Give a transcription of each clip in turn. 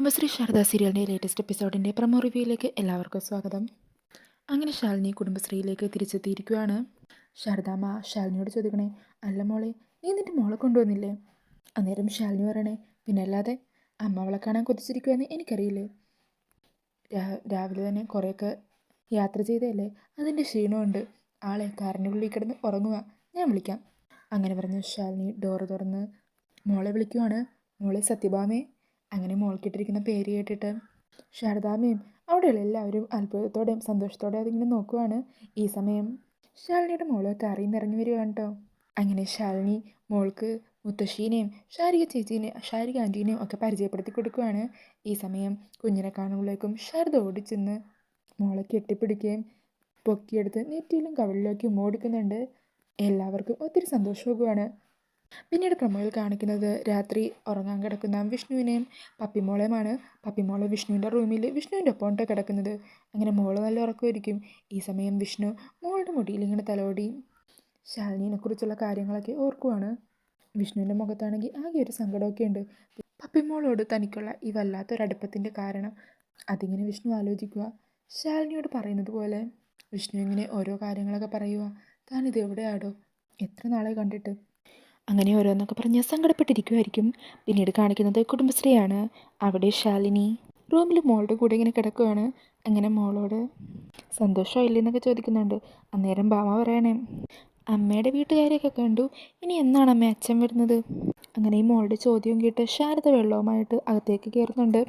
കുടുംബശ്രീ ശാരദ സീരിയലിൻ്റെ latest എപ്പിസോഡിൻ്റെ promo റിവ്യൂയിലേക്ക് എല്ലാവർക്കും സ്വാഗതം. അങ്ങനെ ശാലിനി കുടുംബശ്രീയിലേക്ക് തിരിച്ചെത്തിയിരിക്കുകയാണ്. ശാരദാമ്മ ശാലിനിയോട് ചോദിക്കണേ, അല്ല മോളെ, നീ നിൻ്റെ മോളെ കൊണ്ടുവന്നില്ലേ? അന്നേരം ശാലിനി പറയണേ, പിന്നെ അല്ലാതെ, അമ്മ അവളെ കാണാൻ കൊതിച്ചിരിക്കുമെന്ന് എനിക്കറിയില്ലേ. രാവിലെ തന്നെ കുറേയൊക്കെ യാത്ര ചെയ്തതല്ലേ, അതിൻ്റെ ക്ഷീണമുണ്ട്. ആളെ കാറിൻ്റെ ഉള്ളിൽ കിടന്ന് ഉറങ്ങുക, ഞാൻ വിളിക്കാം. അങ്ങനെ പറഞ്ഞ് ശാലിനി ഡോറ് തുറന്ന് മോളെ വിളിക്കുവാണ്. മോളെ സത്യഭാമേ. അങ്ങനെ മോൾക്കിട്ടിരിക്കുന്ന പേര് കേട്ടിട്ട് ശാരദാമ്മയും അവിടെയുള്ള എല്ലാവരും അത്ഭുതത്തോടെയും സന്തോഷത്തോടെയും അതിങ്ങനെ നോക്കുവാണ്. ഈ സമയം ശാലിനിയുടെ മോള് കാറിൽ നിന്ന് ഇറങ്ങി വരികയാണ് കേട്ടോ. അങ്ങനെ ശാലിനി മോൾക്ക് മുത്തശ്ശീനെയും ശാരിക ആൻറ്റീനെയും ഒക്കെ പരിചയപ്പെടുത്തി കൊടുക്കുവാണ്. ഈ സമയം കുഞ്ഞിനെ കാണുമ്പോഴേക്കും ശാരദ ഓടിച്ചെന്ന് മോളെ കെട്ടിപ്പിടിക്കുകയും പൊക്കിയെടുത്ത് നെറ്റിയിലും കവിളിലേക്കും ഓടിക്കുന്നുണ്ട്. എല്ലാവർക്കും ഒത്തിരി സന്തോഷമാകുവാണ്. പിന്നീട് പ്രൊമോയിൽ കാണിക്കുന്നത് രാത്രി ഉറങ്ങാൻ കിടക്കുന്ന വിഷ്ണുവിനെയും പപ്പിമോളെയുമാണ്. പപ്പിമോള് വിഷ്ണുവിൻ്റെ റൂമിൽ വിഷ്ണുവിൻ്റെ ഒപ്പമുണ്ട് കിടക്കുന്നത്. അങ്ങനെ മോള് നല്ല ഉറക്കമായിരിക്കും. ഈ സമയം വിഷ്ണു മോളുടെ മുടിയിൽ ഇങ്ങനെ തലോടി ശാലിനിയെ കുറിച്ചുള്ള കാര്യങ്ങളൊക്കെ ഓർക്കുവാണ്. വിഷ്ണുവിൻ്റെ മുഖത്താണെങ്കിൽ ആകെ ഒരു സങ്കടമൊക്കെ ഉണ്ട്. പപ്പിമോളോട് തനിക്കുള്ള ഈ വല്ലാത്തൊരടുപ്പത്തിൻ്റെ കാരണം അതിങ്ങനെ വിഷ്ണു ആലോചിക്കുക. ശാലിനിയോട് പറയുന്നത് പോലെ വിഷ്ണു ഇങ്ങനെ ഓരോ കാര്യങ്ങളൊക്കെ പറയുക. താനിത് എവിടെയാടോ, എത്ര നാളെ കണ്ടിട്ട്, അങ്ങനെ ഓരോന്നൊക്കെ പറഞ്ഞ് സങ്കടപ്പെട്ടിരിക്കുമായിരിക്കും. പിന്നീട് കാണിക്കുന്നത് കുടുംബശ്രീയാണ്. അവിടെ ശാലിനി റൂമിൽ മോളുടെ കൂടെ ഇങ്ങനെ കിടക്കുകയാണ്. അങ്ങനെ മോളോട് സന്തോഷമായില്ലേ എന്നൊക്കെ ചോദിക്കുന്നുണ്ട്. അന്നേരം ഭാമ പറയണേ, അമ്മയുടെ വീട്ടുകാരെയൊക്കെ കണ്ടു, ഇനി എന്നാണ് അമ്മ അച്ഛൻ വരുന്നത്? അങ്ങനെ ഈ മോളുടെ ചോദ്യം കേട്ട് ശാരദ വെള്ളവുമായിട്ട് അകത്തേക്ക് കയറുന്നുണ്ട്.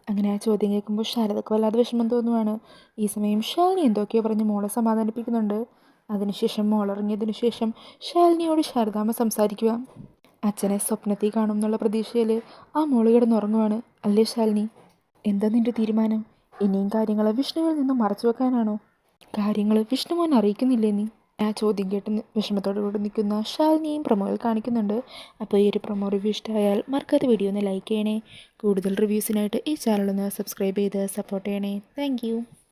അങ്ങനെ ആ ചോദ്യം കേൾക്കുമ്പോൾ ശാരദക്ക് വല്ലാതെ വിഷമം തോന്നുവാണ്. ഈ സമയം ശാലിനി എന്തൊക്കെയോ പറഞ്ഞ് മോളെ സമാധാനിപ്പിക്കുന്നുണ്ട്. അതിനുശേഷം മോളിറങ്ങിയതിനു ശേഷം ശാലിനിയോട് ശാരദാമ്മ സംസാരിക്കുക. അച്ഛനെ സ്വപ്നത്തിൽ കാണും എന്നുള്ള പ്രതീക്ഷയിൽ ആ മോള് കിടന്നുറങ്ങുവാണ്. അല്ലേ ശാലിനി, എന്താ നിൻ്റെ തീരുമാനം? ഇനിയും കാര്യങ്ങൾ വിഷ്ണുവിൽ നിന്നും മറച്ചു വെക്കാനാണോ? കാര്യങ്ങൾ വിഷ്ണുമോൻ അറിയിക്കുന്നില്ലേ നീ? ആ ചോദ്യം കേട്ട് വിഷമത്തോടു കൂടി നിൽക്കുന്ന ശാലിനിയും പ്രൊമോയിൽ കാണിക്കുന്നുണ്ട്. അപ്പോൾ ഈ ഒരു പ്രൊമോ റിവ്യൂ ഇഷ്ടമായാൽ മറക്കാതെ വീഡിയോ ഒന്ന് ലൈക്ക് ചെയ്യണേ. കൂടുതൽ റിവ്യൂസിനായിട്ട് ഈ ചാനലൊന്ന് സബ്സ്ക്രൈബ് ചെയ്ത് സപ്പോർട്ട് ചെയ്യണേ. താങ്ക്